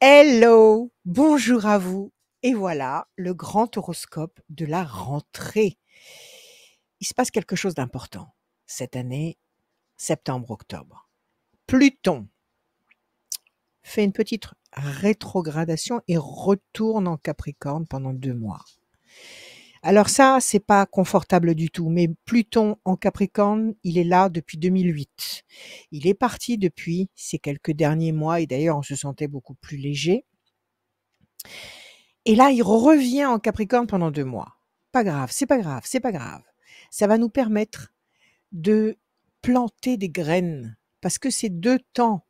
Hello, bonjour à vous. Et voilà le grand horoscope de la rentrée. Il se passe quelque chose d'important cette année, septembre-octobre. Pluton fait une petite rétrogradation et retourne en Capricorne pendant 2 mois. Alors ça, c'est pas confortable du tout, mais Pluton en Capricorne, il est là depuis 2008. Il est parti depuis ces quelques derniers mois et d'ailleurs on se sentait beaucoup plus léger. Et là, il revient en Capricorne pendant 2 mois. Pas grave, c'est pas grave, c'est pas grave. Ça va nous permettre de planter des graines parce que ces 2 temps,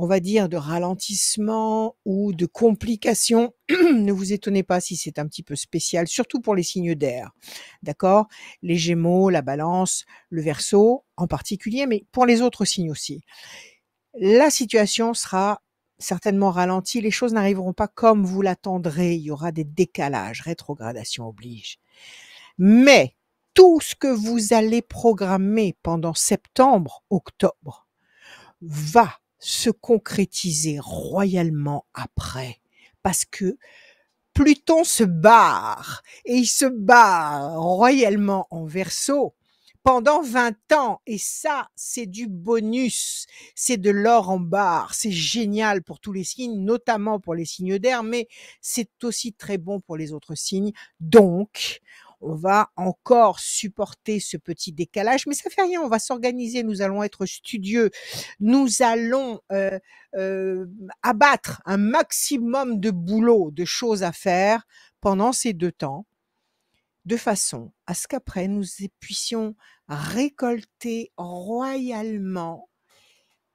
on va dire, de ralentissement ou de complications, ne vous étonnez pas si c'est un petit peu spécial, surtout pour les signes d'air, d'accord? Les Gémeaux, la Balance, le Verseau en particulier, mais pour les autres signes aussi. La situation sera certainement ralentie, les choses n'arriveront pas comme vous l'attendrez, il y aura des décalages, rétrogradation oblige. Mais tout ce que vous allez programmer pendant septembre, octobre, va se concrétiser royalement après. Parce que Pluton se barre, et il se barre royalement en Verseau pendant 20 ans. Et ça, c'est du bonus, c'est de l'or en barre. C'est génial pour tous les signes, notamment pour les signes d'air, mais c'est aussi très bon pour les autres signes. Donc, on va encore supporter ce petit décalage, mais ça fait rien, on va s'organiser, nous allons être studieux, nous allons abattre un maximum de boulot, de choses à faire pendant ces 2 temps, de façon à ce qu'après nous puissions récolter royalement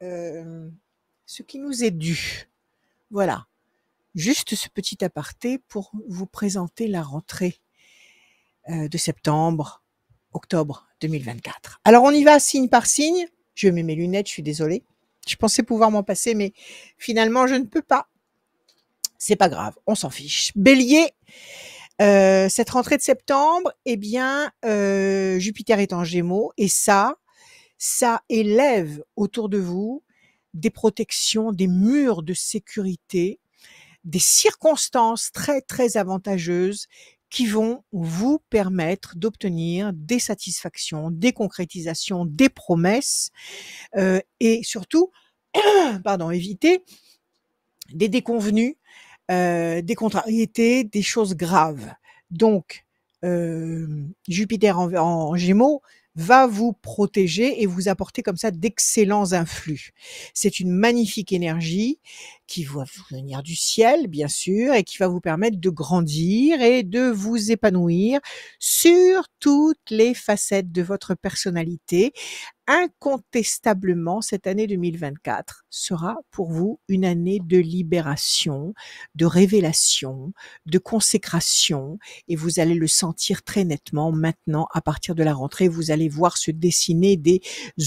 ce qui nous est dû. Voilà, juste ce petit aparté pour vous présenter la rentrée de septembre, octobre 2024. Alors on y va signe par signe. Je mets mes lunettes, je suis désolée. Je pensais pouvoir m'en passer, mais finalement je ne peux pas. C'est pas grave, on s'en fiche. Bélier, cette rentrée de septembre, eh bien, Jupiter est en Gémeaux et ça élève autour de vous des protections, des murs de sécurité, des circonstances très, très avantageuses qui vont vous permettre d'obtenir des satisfactions, des concrétisations, des promesses, et surtout, pardon, éviter des déconvenues, des contrariétés, des choses graves. Donc, Jupiter en Gémeaux va vous protéger et vous apporter comme ça d'excellents influx. C'est une magnifique énergie qui va venir du ciel, bien sûr, et qui va vous permettre de grandir et de vous épanouir sur toutes les facettes de votre personnalité. Incontestablement, cette année 2024 sera pour vous une année de libération, de révélation, de consécration, et vous allez le sentir très nettement maintenant à partir de la rentrée. Vous allez voir se dessiner des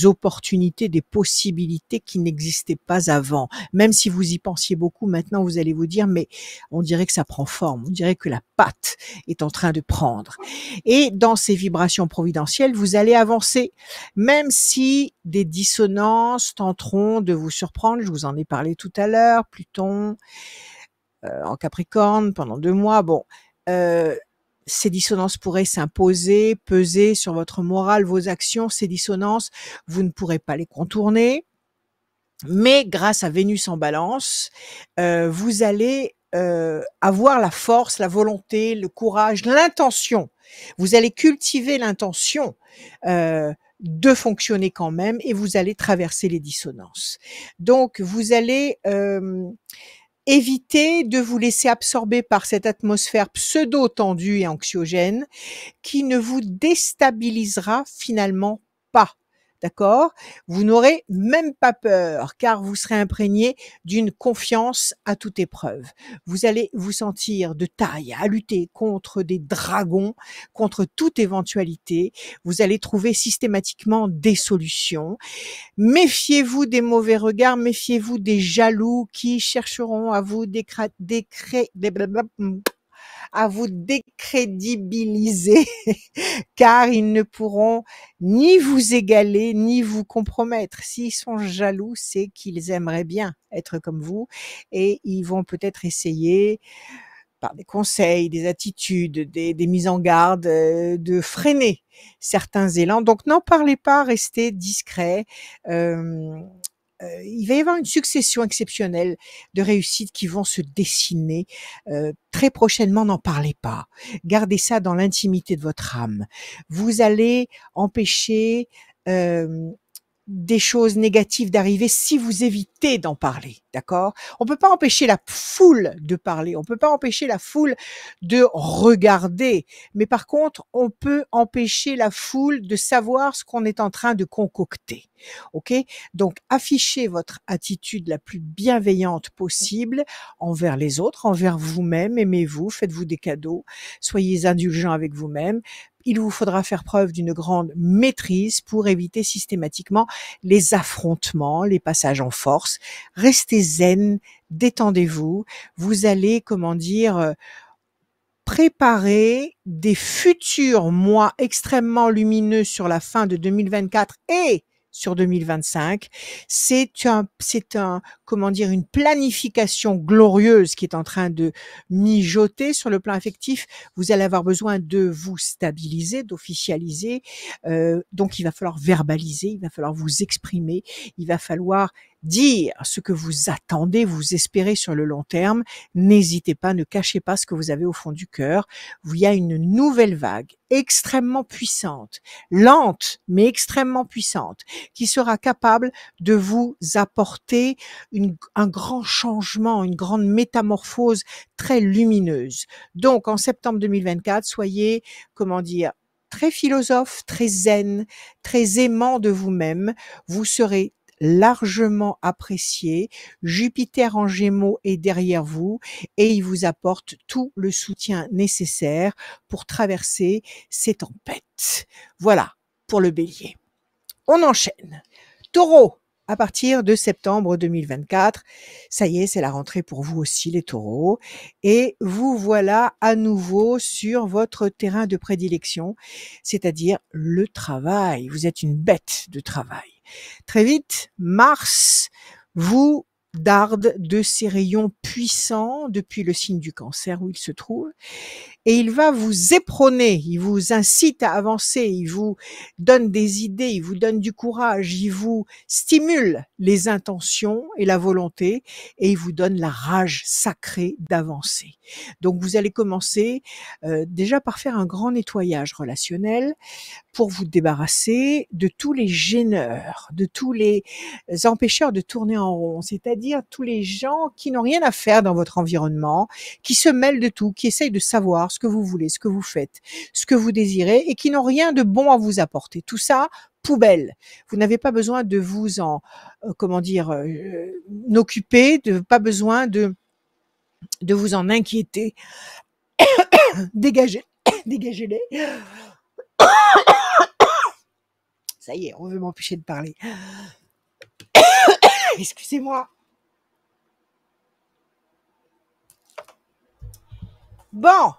opportunités, des possibilités qui n'existaient pas avant. Même si vous y pensiez beaucoup, maintenant vous allez vous dire, mais on dirait que ça prend forme, on dirait que la pâte est en train de prendre. Et dans ces vibrations providentielles, vous allez avancer, même si des dissonances tenteront de vous surprendre. Je vous en ai parlé tout à l'heure, Pluton en Capricorne pendant 2 mois. Bon, ces dissonances pourraient s'imposer, peser sur votre morale, vos actions. Ces dissonances, vous ne pourrez pas les contourner. Mais grâce à Vénus en Balance, vous allez avoir la force, la volonté, le courage, l'intention. Vous allez cultiver l'intention de fonctionner quand même et vous allez traverser les dissonances. Donc, vous allez éviter de vous laisser absorber par cette atmosphère pseudo-tendue et anxiogène qui ne vous déstabilisera finalement pas. D'accord? Vous n'aurez même pas peur car vous serez imprégné d'une confiance à toute épreuve. Vous allez vous sentir de taille à lutter contre des dragons, contre toute éventualité. Vous allez trouver systématiquement des solutions. Méfiez-vous des mauvais regards, méfiez-vous des jaloux qui chercheront à vous à vous décrédibiliser, car ils ne pourront ni vous égaler, ni vous compromettre. S'ils sont jaloux, c'est qu'ils aimeraient bien être comme vous et ils vont peut-être essayer par des conseils, des attitudes, des mises en garde, de freiner certains élans. Donc n'en parlez pas, restez discret. Il va y avoir une succession exceptionnelle de réussites qui vont se dessiner. Très prochainement, n'en parlez pas. Gardez ça dans l'intimité de votre âme. Vous allez empêcher des choses négatives d'arriver si vous évitez d'en parler, d'accord? On peut pas empêcher la foule de parler, on peut pas empêcher la foule de regarder, mais par contre, on peut empêcher la foule de savoir ce qu'on est en train de concocter, ok? Donc, affichez votre attitude la plus bienveillante possible envers les autres, envers vous-même, aimez-vous, faites-vous des cadeaux, soyez indulgents avec vous-même. Il vous faudra faire preuve d'une grande maîtrise pour éviter systématiquement les affrontements, les passages en force. Restez zen, détendez-vous. Vous allez, préparer des futurs mois extrêmement lumineux sur la fin de 2024 et sur 2025. Une planification glorieuse qui est en train de mijoter sur le plan affectif. Vous allez avoir besoin de vous stabiliser, d'officialiser. Donc, il va falloir verbaliser, il va falloir vous exprimer, il va falloir dire ce que vous attendez, vous espérez sur le long terme. N'hésitez pas, ne cachez pas ce que vous avez au fond du cœur. Il y a une nouvelle vague extrêmement puissante, lente, mais extrêmement puissante, qui sera capable de vous apporter un grand changement, une grande métamorphose très lumineuse. Donc, en septembre 2024, soyez, très philosophe, très zen, très aimant de vous-même. Vous serez largement apprécié. Jupiter en Gémeaux est derrière vous et il vous apporte tout le soutien nécessaire pour traverser ces tempêtes. Voilà pour le Bélier. On enchaîne. Taureau, à partir de septembre 2024, ça y est, c'est la rentrée pour vous aussi les taureaux et vous voilà à nouveau sur votre terrain de prédilection, c'est-à-dire le travail. Vous êtes une bête de travail. Très vite, Mars vous darde de ses rayons puissants depuis le signe du Cancer où il se trouve et il va vous éperonner, il vous incite à avancer, il vous donne des idées, il vous donne du courage, il vous stimule les intentions et la volonté et il vous donne la rage sacrée d'avancer. Donc vous allez commencer déjà par faire un grand nettoyage relationnel pour vous débarrasser de tous les gêneurs, de tous les empêcheurs de tourner en rond, c'est-à-dire tous les gens qui n'ont rien à faire dans votre environnement, qui se mêlent de tout, qui essayent de savoir ce que vous voulez, ce que vous faites, ce que vous désirez et qui n'ont rien de bon à vous apporter. Tout ça, poubelle. Vous n'avez pas besoin de vous en, occuper, pas besoin de vous en inquiéter. Dégagez, dégagez-les. Ça y est, on veut m'empêcher de parler. Excusez-moi. Bon.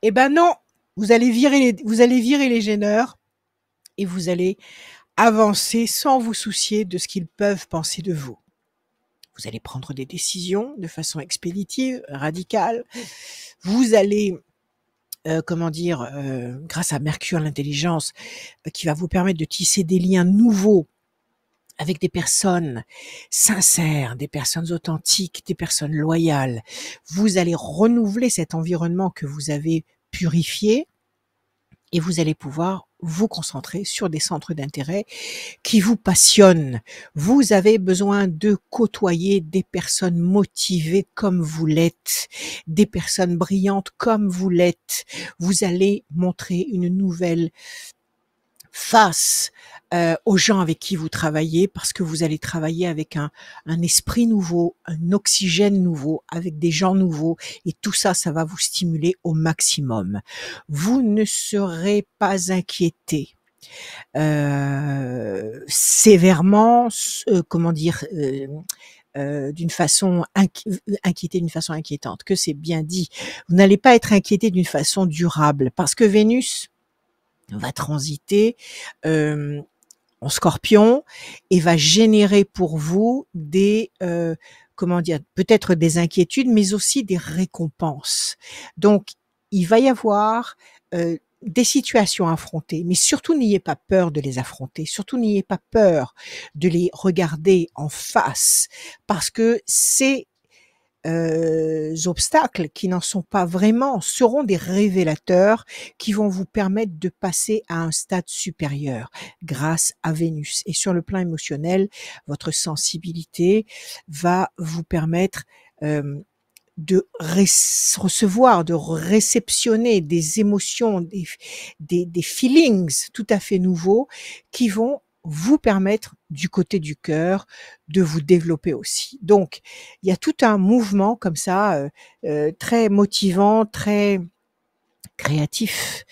Eh ben non. Vous allez virer les gêneurs et vous allez avancer sans vous soucier de ce qu'ils peuvent penser de vous. Vous allez prendre des décisions de façon expéditive, radicale. Vous allez grâce à Mercure, l'intelligence, qui va vous permettre de tisser des liens nouveaux avec des personnes sincères, des personnes authentiques, des personnes loyales. Vous allez renouveler cet environnement que vous avez purifié et vous allez pouvoir vous concentrer sur des centres d'intérêt qui vous passionnent. Vous avez besoin de côtoyer des personnes motivées comme vous l'êtes, des personnes brillantes comme vous l'êtes. Vous allez montrer une nouvelle face aux gens avec qui vous travaillez parce que vous allez travailler avec un esprit nouveau, un oxygène nouveau, avec des gens nouveaux et tout ça, ça va vous stimuler au maximum. Vous ne serez pas inquiété sévèrement, d'une façon inquiété d'une façon inquiétante, que c'est bien dit. Vous n'allez pas être inquiété d'une façon durable parce que Vénus va transiter en Scorpion et va générer pour vous des comment dire, peut-être des inquiétudes, mais aussi des récompenses. Donc, il va y avoir des situations à affronter, mais surtout n'ayez pas peur de les affronter, surtout n'ayez pas peur de les regarder en face, parce que ces obstacles qui n'en sont pas vraiment seront des révélateurs qui vont vous permettre de passer à un stade supérieur grâce à Vénus. Et sur le plan émotionnel, votre sensibilité va vous permettre de recevoir, de réceptionner des émotions, des feelings tout à fait nouveaux qui vont vous permettre du côté du cœur de vous développer aussi. Donc, il y a tout un mouvement comme ça, très motivant, très créatif,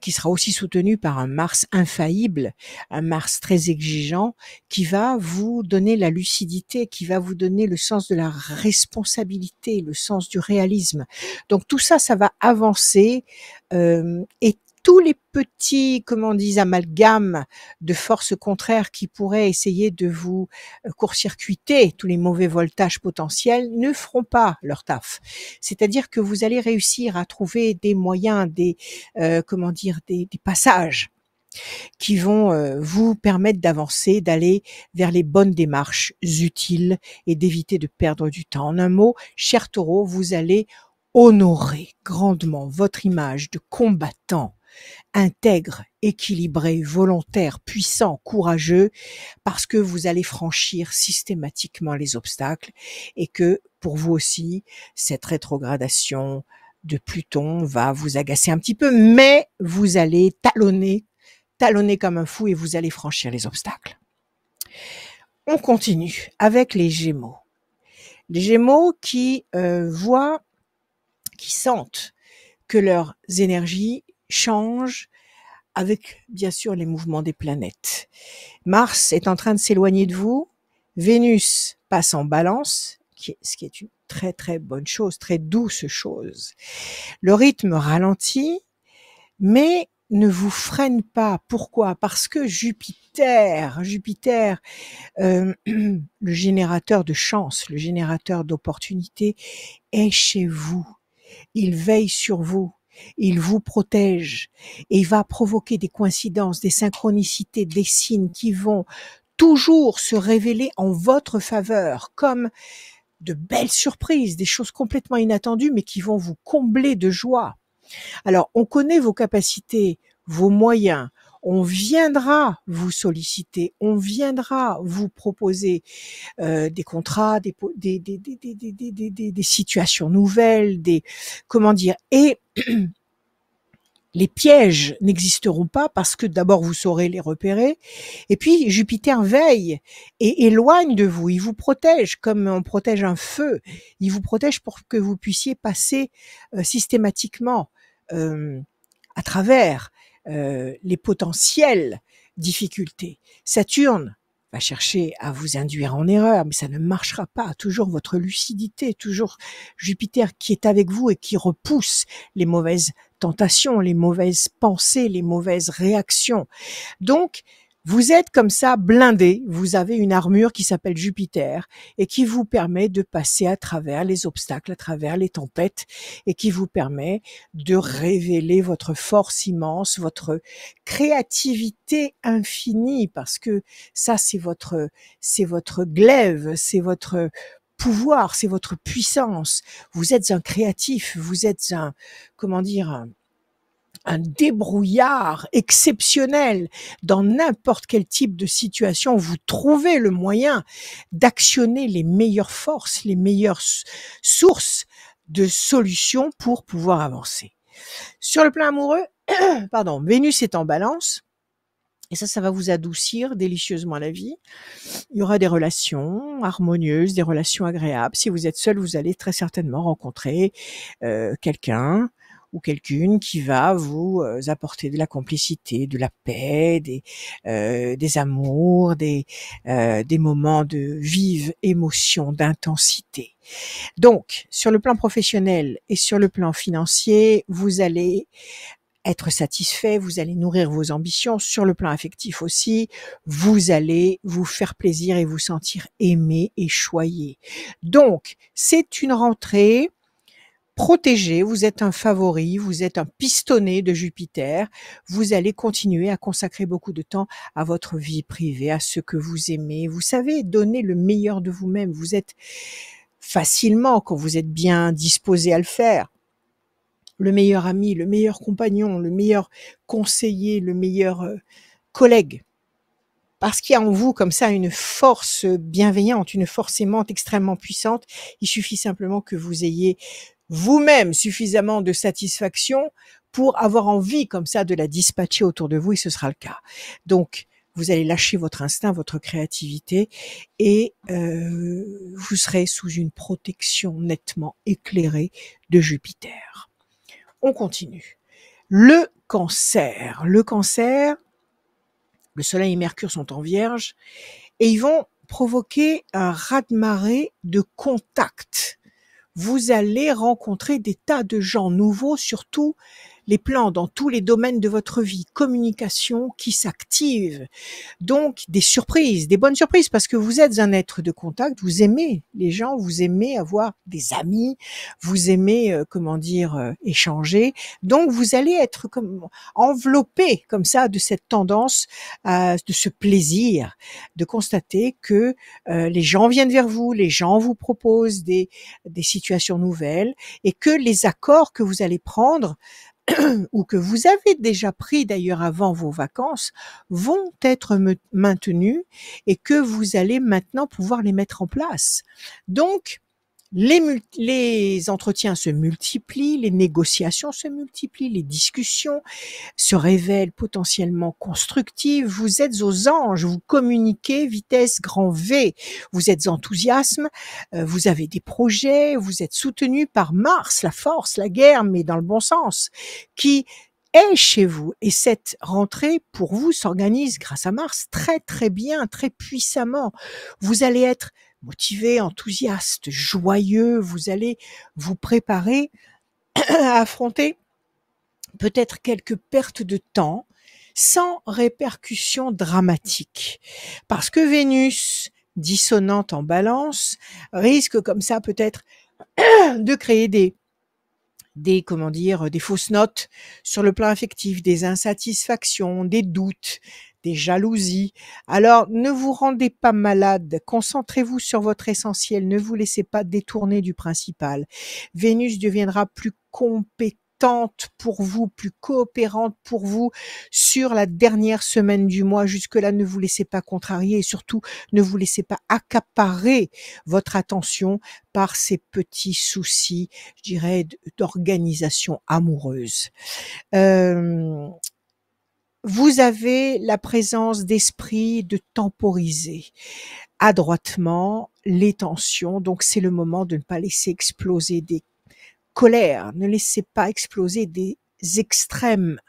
qui sera aussi soutenu par un Mars infaillible, un Mars très exigeant, qui va vous donner la lucidité, qui va vous donner le sens de la responsabilité, le sens du réalisme. Donc tout ça, ça va avancer et tous les petits, comment on dit, amalgames de forces contraires qui pourraient essayer de vous court-circuiter, tous les mauvais voltages potentiels, ne feront pas leur taf. C'est-à-dire que vous allez réussir à trouver des moyens, des comment dire, des passages qui vont vous permettre d'avancer, d'aller vers les bonnes démarches utiles et d'éviter de perdre du temps. En un mot, cher Taureau, vous allez honorer grandement votre image de combattant intègre, équilibré, volontaire, puissant, courageux, parce que vous allez franchir systématiquement les obstacles et que pour vous aussi, cette rétrogradation de Pluton va vous agacer un petit peu, mais vous allez talonner comme un fou et vous allez franchir les obstacles. On continue avec les Gémeaux. Les Gémeaux qui voient, qui sentent que leurs énergies changent avec bien sûr les mouvements des planètes. Mars est en train de s'éloigner de vous, Vénus passe en Balance, ce qui est une très très bonne chose, très douce chose. Le rythme ralentit, mais ne vous freine pas. Pourquoi? Parce que Jupiter, le générateur de chance, le générateur d'opportunités, est chez vous. Il veille sur vous. Il vous protège et il va provoquer des coïncidences, des synchronicités, des signes qui vont toujours se révéler en votre faveur comme de belles surprises, des choses complètement inattendues mais qui vont vous combler de joie. Alors, on connaît vos capacités, vos moyens, on viendra vous solliciter, on viendra vous proposer des contrats, des situations nouvelles, et les pièges n'existeront pas parce que d'abord vous saurez les repérer et puis Jupiter veille et éloigne de vous, il vous protège comme on protège un feu, il vous protège pour que vous puissiez passer systématiquement à travers les potentielles difficultés. Saturne va chercher à vous induire en erreur, mais ça ne marchera pas. Toujours votre lucidité, toujours Jupiter qui est avec vous et qui repousse les mauvaises tentations, les mauvaises pensées, les mauvaises réactions. Donc, vous êtes comme ça blindé, vous avez une armure qui s'appelle Jupiter et qui vous permet de passer à travers les obstacles, à travers les tempêtes et qui vous permet de révéler votre force immense, votre créativité infinie parce que ça c'est votre glaive, c'est votre pouvoir, c'est votre puissance. Vous êtes un créatif, vous êtes un débrouillard exceptionnel dans n'importe quel type de situation. Vous trouvez le moyen d'actionner les meilleures forces, les meilleures sources de solutions pour pouvoir avancer. Sur le plan amoureux, Vénus est en Balance. Et ça va vous adoucir délicieusement la vie. Il y aura des relations harmonieuses, des relations agréables. Si vous êtes seul, vous allez très certainement rencontrer quelqu'un ou quelqu'une qui va vous apporter de la complicité, de la paix, des amours, des moments de vive émotion, d'intensité. Donc, sur le plan professionnel et sur le plan financier, vous allez être satisfait, vous allez nourrir vos ambitions. Sur le plan affectif aussi, vous allez vous faire plaisir et vous sentir aimé et choyé. Donc, c'est une rentrée protégée, vous êtes un favori, vous êtes un pistonné de Jupiter, vous allez continuer à consacrer beaucoup de temps à votre vie privée, à ce que vous aimez. Vous savez donner le meilleur de vous-même, vous êtes facilement, quand vous êtes bien disposé à le faire, le meilleur ami, le meilleur compagnon, le meilleur conseiller, le meilleur collègue. Parce qu'il y a en vous comme ça une force bienveillante, une force aimante extrêmement puissante. Il suffit simplement que vous ayez vous-même suffisamment de satisfaction pour avoir envie comme ça de la dispatcher autour de vous, et ce sera le cas. Donc, vous allez lâcher votre instinct, votre créativité, et vous serez sous une protection nettement éclairée de Jupiter. On continue. Le Cancer. Le Cancer, le Soleil et Mercure sont en Vierge et ils vont provoquer un raz-de-marée de contacts. Vous allez rencontrer des tas de gens nouveaux, surtout les plans dans tous les domaines de votre vie, communication qui s'active. Donc, des surprises, des bonnes surprises, parce que vous êtes un être de contact, vous aimez les gens, vous aimez avoir des amis, vous aimez, échanger. Donc, vous allez être comme enveloppé comme ça de cette tendance, de ce plaisir de constater que les gens viennent vers vous, les gens vous proposent des situations nouvelles, et que les accords que vous allez prendre ou que vous avez déjà pris d'ailleurs avant vos vacances vont être maintenus, et que vous allez maintenant pouvoir les mettre en place. Donc, les entretiens se multiplient, les négociations se multiplient, les discussions se révèlent potentiellement constructives. Vous êtes aux anges, vous communiquez vitesse grand V, vous êtes enthousiasme, vous avez des projets, vous êtes soutenu par Mars, la force, la guerre, mais dans le bon sens, qui est chez vous. Et cette rentrée, pour vous, s'organise grâce à Mars très très bien, très puissamment. Vous allez être motivé, enthousiaste, joyeux, vous allez vous préparer à affronter peut-être quelques pertes de temps sans répercussions dramatiques. Parce que Vénus, dissonante en Balance, risque comme ça peut-être de créer des fausses notes sur le plan affectif, des insatisfactions, des doutes, des jalousies. Alors, ne vous rendez pas malade, concentrez-vous sur votre essentiel, ne vous laissez pas détourner du principal. Vénus deviendra plus compétente pour vous, plus coopérante pour vous sur la dernière semaine du mois. Jusque-là, ne vous laissez pas contrarier, et surtout, ne vous laissez pas accaparer votre attention par ces petits soucis, je dirais, d'organisation amoureuse. Vous avez la présence d'esprit de temporiser adroitement les tensions, donc c'est le moment de ne pas laisser exploser des colères, ne laissez pas exploser des extrêmes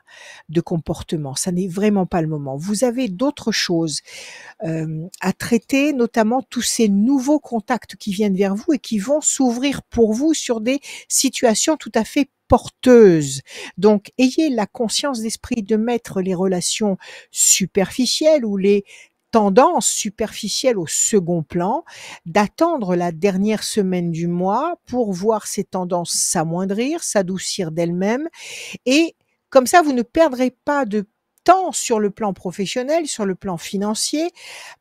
de comportement, ça n'est vraiment pas le moment. Vous avez d'autres choses à traiter, notamment tous ces nouveaux contacts qui viennent vers vous et qui vont s'ouvrir pour vous sur des situations tout à fait porteuses. Donc, ayez la conscience d'esprit de mettre les relations superficielles ou les tendances superficielles au second plan, d'attendre la dernière semaine du mois pour voir ces tendances s'amoindrir, s'adoucir d'elles-mêmes, et comme ça, vous ne perdrez pas de temps sur le plan professionnel, sur le plan financier,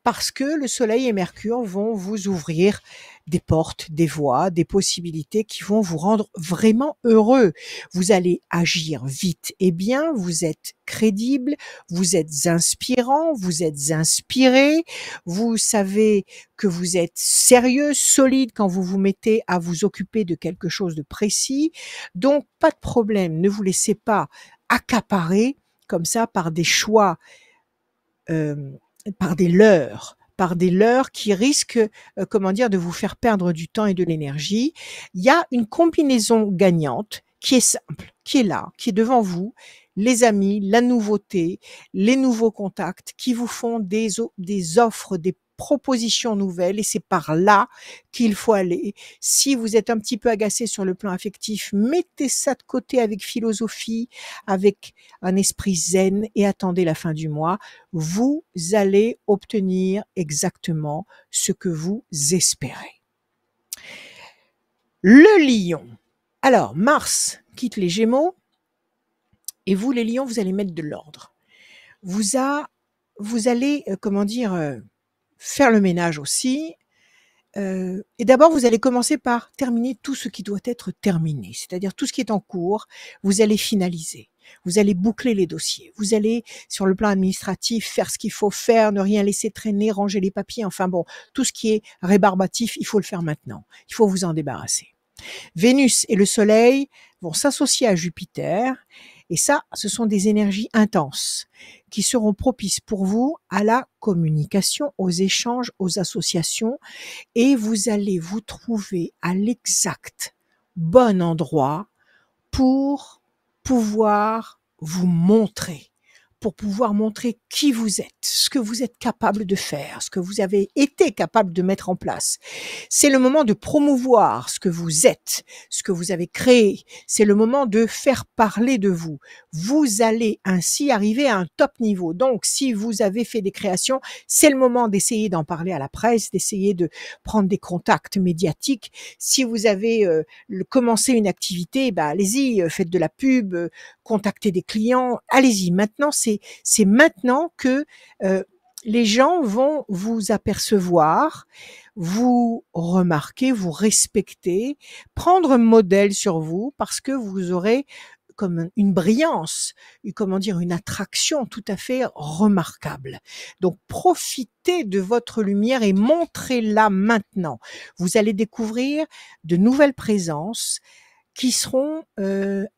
parce que le Soleil et Mercure vont vous ouvrir des portes, des voies, des possibilités qui vont vous rendre vraiment heureux. Vous allez agir vite et bien, vous êtes crédible, vous êtes inspirant, vous êtes inspiré, vous savez que vous êtes sérieux, solide quand vous vous mettez à vous occuper de quelque chose de précis. Donc, pas de problème, ne vous laissez pas accaparer comme ça par des choix, par des leurres qui risquent, de vous faire perdre du temps et de l'énergie. Il y a une combinaison gagnante qui est simple, qui est là, qui est devant vous, les amis, la nouveauté, les nouveaux contacts qui vous font des offres, des propositions nouvelles et c'est par là qu'il faut aller. Si vous êtes un petit peu agacé sur le plan affectif, mettez ça de côté avec philosophie, avec un esprit zen et attendez la fin du mois. Vous allez obtenir exactement ce que vous espérez. Le lion. Alors, Mars quitte les Gémeaux et vous, les lions, vous allez mettre de l'ordre. Vous allez, faire le ménage aussi. Et d'abord, vous allez commencer par terminer tout ce qui doit être terminé, c'est-à-dire tout ce qui est en cours, vous allez finaliser. Vous allez boucler les dossiers. Vous allez, sur le plan administratif, faire ce qu'il faut faire, ne rien laisser traîner, ranger les papiers. Enfin bon, tout ce qui est rébarbatif, il faut le faire maintenant. Il faut vous en débarrasser. Vénus et le Soleil vont s'associer à Jupiter. Et ça, ce sont des énergies intenses qui seront propices pour vous à la communication, aux échanges, aux associations. Et vous allez vous trouver à l'exact bon endroit pour pouvoir vous montrer, pour pouvoir montrer qui vous êtes, ce que vous êtes capable de faire, ce que vous avez été capable de mettre en place. C'est le moment de promouvoir ce que vous êtes, ce que vous avez créé. C'est le moment de faire parler de vous. Vous allez ainsi arriver à un top niveau. Donc, si vous avez fait des créations, c'est le moment d'essayer d'en parler à la presse, d'essayer de prendre des contacts médiatiques. Si vous avez commencé une activité, allez-y, faites de la pub, contactez des clients, allez-y. Maintenant, c'est maintenant que les gens vont vous apercevoir, vous remarquer, vous respecter, prendre modèle sur vous parce que vous aurez comme une brillance, une attraction tout à fait remarquable. Donc, profitez de votre lumière et montrez-la maintenant. Vous allez découvrir de nouvelles présences qui seront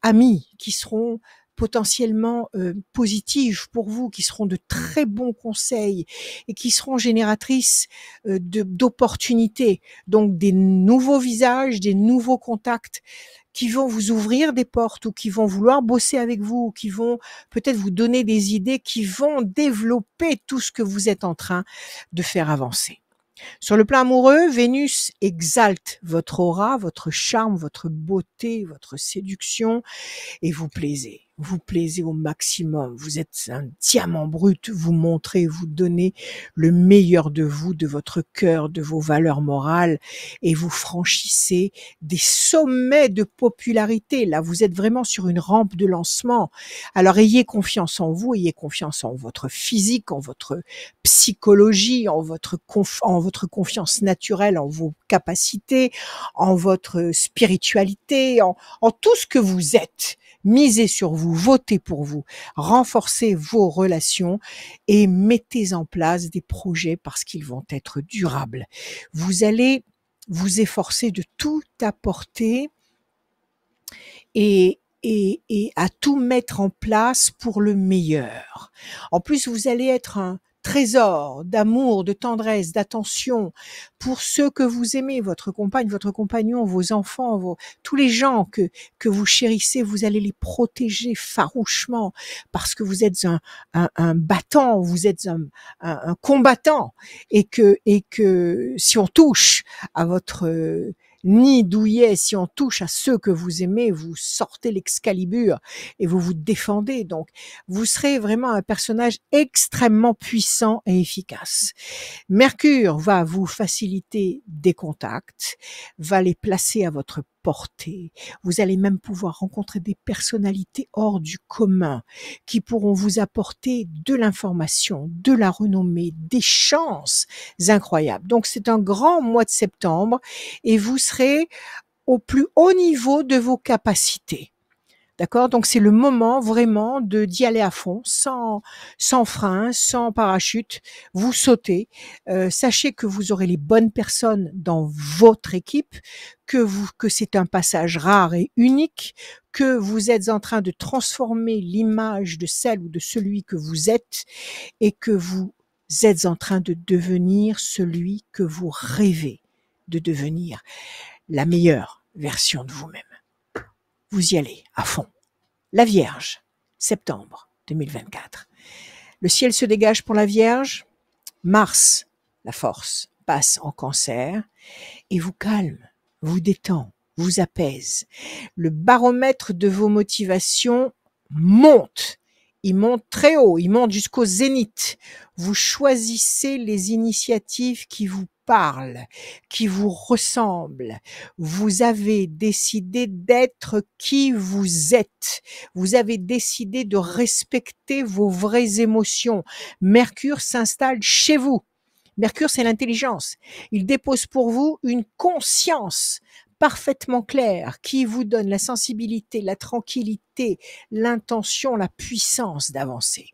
amies, qui seront potentiellement positives pour vous, qui seront de très bons conseils et qui seront génératrices d'opportunités. Donc des nouveaux visages, des nouveaux contacts qui vont vous ouvrir des portes ou qui vont vouloir bosser avec vous, ou qui vont peut-être vous donner des idées qui vont développer tout ce que vous êtes en train de faire avancer. Sur le plan amoureux, Vénus exalte votre aura, votre charme, votre beauté, votre séduction et vous plaisez. Vous plaisez au maximum. Vous êtes un diamant brut. Vous montrez, vous donnez le meilleur de vous, de votre cœur, de vos valeurs morales et vous franchissez des sommets de popularité. Là, vous êtes vraiment sur une rampe de lancement. Alors, ayez confiance en vous, ayez confiance en votre physique, en votre psychologie, en votre confiance naturelle, en vos capacités, en votre spiritualité, en tout ce que vous êtes. Misez sur vous, votez pour vous, renforcez vos relations et mettez en place des projets parce qu'ils vont être durables. Vous allez vous efforcer de tout apporter et à tout mettre en place pour le meilleur. En plus, vous allez être un trésor d'amour, de tendresse, d'attention pour ceux que vous aimez, votre compagne, votre compagnon, vos enfants, tous les gens que vous chérissez, vous allez les protéger farouchement parce que vous êtes un battant, vous êtes un combattant et que si on touche à votre nid douillet, si on touche à ceux que vous aimez, vous sortez l'Excalibur et vous vous défendez. Donc, vous serez vraiment un personnage extrêmement puissant et efficace. Mercure va vous faciliter des contacts, va les placer à votre portée. Vous allez même pouvoir rencontrer des personnalités hors du commun qui pourront vous apporter de l'information, de la renommée, des chances incroyables. Donc, c'est un grand mois de septembre et vous serez au plus haut niveau de vos capacités. D'accord? Donc, c'est le moment vraiment d'y aller à fond, sans frein, sans parachute. Vous sautez. Sachez que vous aurez les bonnes personnes dans votre équipe, que c'est un passage rare et unique, que vous êtes en train de transformer l'image de celle ou de celui que vous êtes et que vous êtes en train de devenir celui que vous rêvez de devenir, la meilleure version de vous-même. Vous y allez à fond. La Vierge, septembre 2024. Le ciel se dégage pour la Vierge. Mars, la force, passe en Cancer et vous calme, vous détend, vous apaise. Le baromètre de vos motivations monte. Il monte très haut, il monte jusqu'au zénith. Vous choisissez les initiatives qui vous parlent, qui vous ressemblent. Vous avez décidé d'être qui vous êtes. Vous avez décidé de respecter vos vraies émotions. Mercure s'installe chez vous. Mercure, c'est l'intelligence. Il dépose pour vous une conscience parfaitement claire qui vous donne la sensibilité, la tranquillité, l'intention, la puissance d'avancer.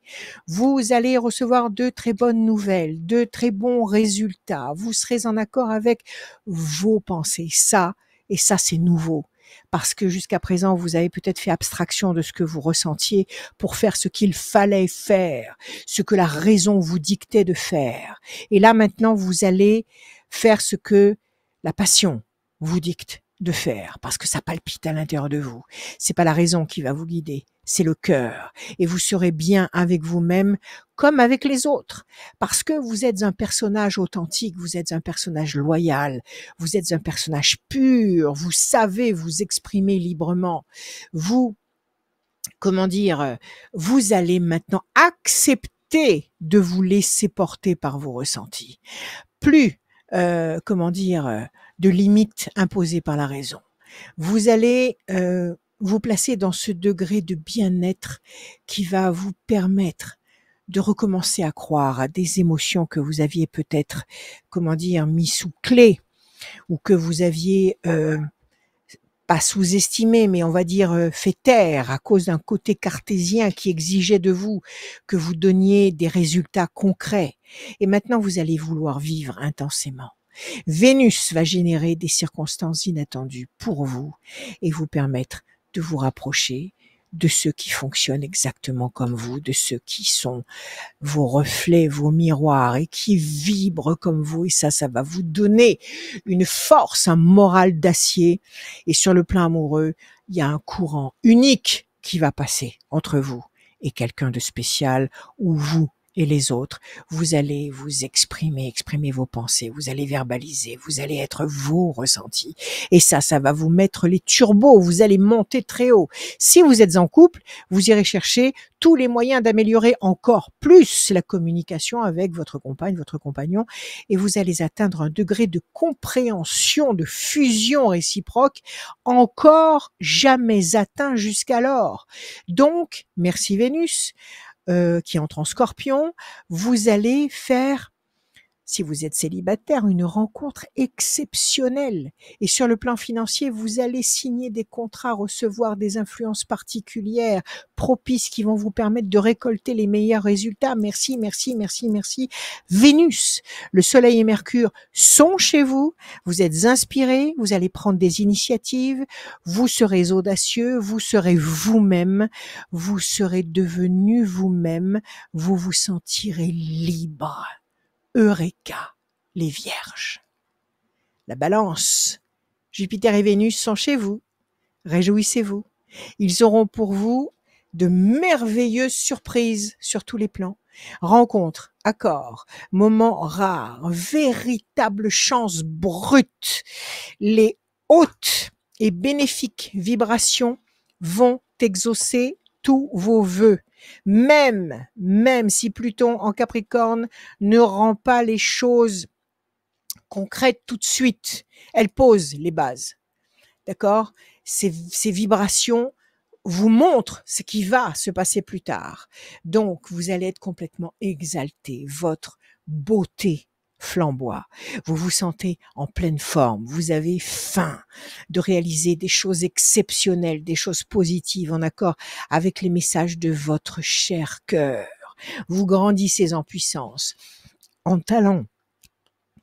Vous allez recevoir de très bonnes nouvelles, de très bons résultats. Vous serez en accord avec vos pensées. Ça, et ça, c'est nouveau. Parce que jusqu'à présent, vous avez peut-être fait abstraction de ce que vous ressentiez pour faire ce qu'il fallait faire, ce que la raison vous dictait de faire. Et là, maintenant, vous allez faire ce que la passion vous dicte de faire, parce que ça palpite à l'intérieur de vous. C'est pas la raison qui va vous guider, c'est le cœur. Et vous serez bien avec vous-même comme avec les autres, parce que vous êtes un personnage authentique, vous êtes un personnage loyal, vous êtes un personnage pur, vous savez vous exprimer librement. Vous, vous allez maintenant accepter de vous laisser porter par vos ressentis. Plus, de limites imposées par la raison. Vous allez vous placer dans ce degré de bien-être qui va vous permettre de recommencer à croire à des émotions que vous aviez peut-être, mis sous clé ou que vous aviez pas sous-estimé, mais on va dire fait taire à cause d'un côté cartésien qui exigeait de vous que vous donniez des résultats concrets. Et maintenant, vous allez vouloir vivre intensément. Vénus va générer des circonstances inattendues pour vous et vous permettre de vous rapprocher de ceux qui fonctionnent exactement comme vous, de ceux qui sont vos reflets, vos miroirs et qui vibrent comme vous. Et ça va vous donner une force, un moral d'acier. Et sur le plan amoureux, il y a un courant unique qui va passer entre vous et quelqu'un de spécial ou vous et les autres. Vous allez vous exprimer vos pensées, vous allez verbaliser, vous allez être vos ressentis. Et ça va vous mettre les turbos, vous allez monter très haut. Si vous êtes en couple, vous irez chercher tous les moyens d'améliorer encore plus la communication avec votre compagne, votre compagnon, et vous allez atteindre un degré de compréhension, de fusion réciproque encore jamais atteint jusqu'alors. Donc, merci Vénus, qui entre en Scorpion, vous allez faire, si vous êtes célibataire, une rencontre exceptionnelle. Et sur le plan financier, vous allez signer des contrats, recevoir des influences particulières, propices, qui vont vous permettre de récolter les meilleurs résultats. Merci, merci, merci, merci. Vénus, le Soleil et Mercure sont chez vous. Vous êtes inspiré, vous allez prendre des initiatives, vous serez audacieux, vous serez vous-même, vous serez devenu vous-même, vous vous sentirez libre. Eureka, les Vierges. La Balance, Jupiter et Vénus sont chez vous. Réjouissez-vous. Ils auront pour vous de merveilleuses surprises sur tous les plans. Rencontres, accords, moments rares, véritable chance brute. Les hautes et bénéfiques vibrations vont exaucer tous vos vœux. Même si Pluton en Capricorne ne rend pas les choses concrètes tout de suite, elle pose les bases. D'accord ? Ces vibrations vous montrent ce qui va se passer plus tard. Donc, vous allez être complètement exalté. Votre beauté flamboie. Vous vous sentez en pleine forme. Vous avez faim de réaliser des choses exceptionnelles, des choses positives en accord avec les messages de votre cher cœur. Vous grandissez en puissance, en talent,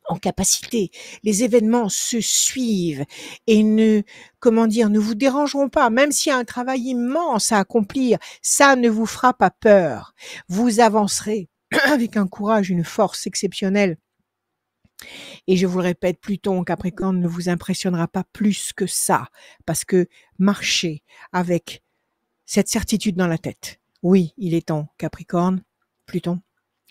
en capacité. Les événements se suivent et ne vous dérangeront pas. Même s'il y a un travail immense à accomplir, ça ne vous fera pas peur. Vous avancerez avec un courage, une force exceptionnelle. Et je vous le répète, Pluton en Capricorne ne vous impressionnera pas plus que ça, parce que marcher avec cette certitude dans la tête. Oui, il est en Capricorne, Pluton,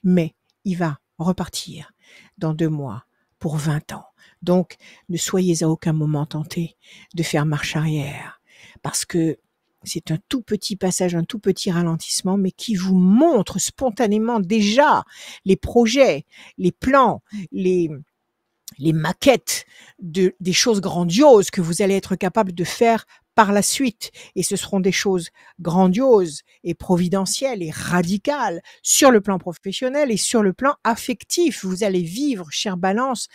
mais il va repartir dans 2 mois pour 20 ans. Donc, ne soyez à aucun moment tentés de faire marche arrière, parce que c'est un tout petit passage, un tout petit ralentissement, mais qui vous montre spontanément déjà les projets, les plans, les maquettes des choses grandioses que vous allez être capable de faire par la suite. Et ce seront des choses grandioses et providentielles et radicales sur le plan professionnel et sur le plan affectif. Vous allez vivre, chère Balance,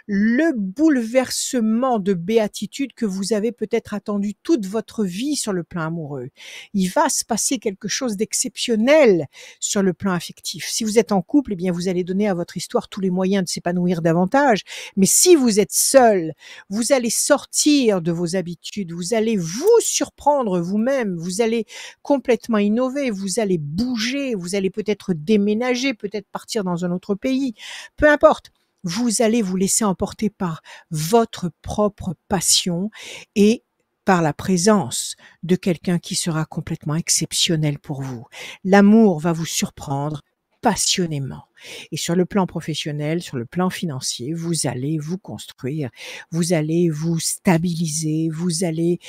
le bouleversement de béatitude que vous avez peut-être attendu toute votre vie sur le plan amoureux. Il va se passer quelque chose d'exceptionnel sur le plan affectif. Si vous êtes en couple, eh bien, vous allez donner à votre histoire tous les moyens de s'épanouir davantage. Mais si vous êtes seul, vous allez sortir de vos habitudes, vous allez vous surprendre vous-même, vous allez complètement innover, vous allez bouger, vous allez peut-être déménager, peut-être partir dans un autre pays, peu importe. Vous allez vous laisser emporter par votre propre passion et par la présence de quelqu'un qui sera complètement exceptionnel pour vous. L'amour va vous surprendre passionnément. Et sur le plan professionnel, sur le plan financier, vous allez vous construire, vous allez vous stabiliser, vous allez,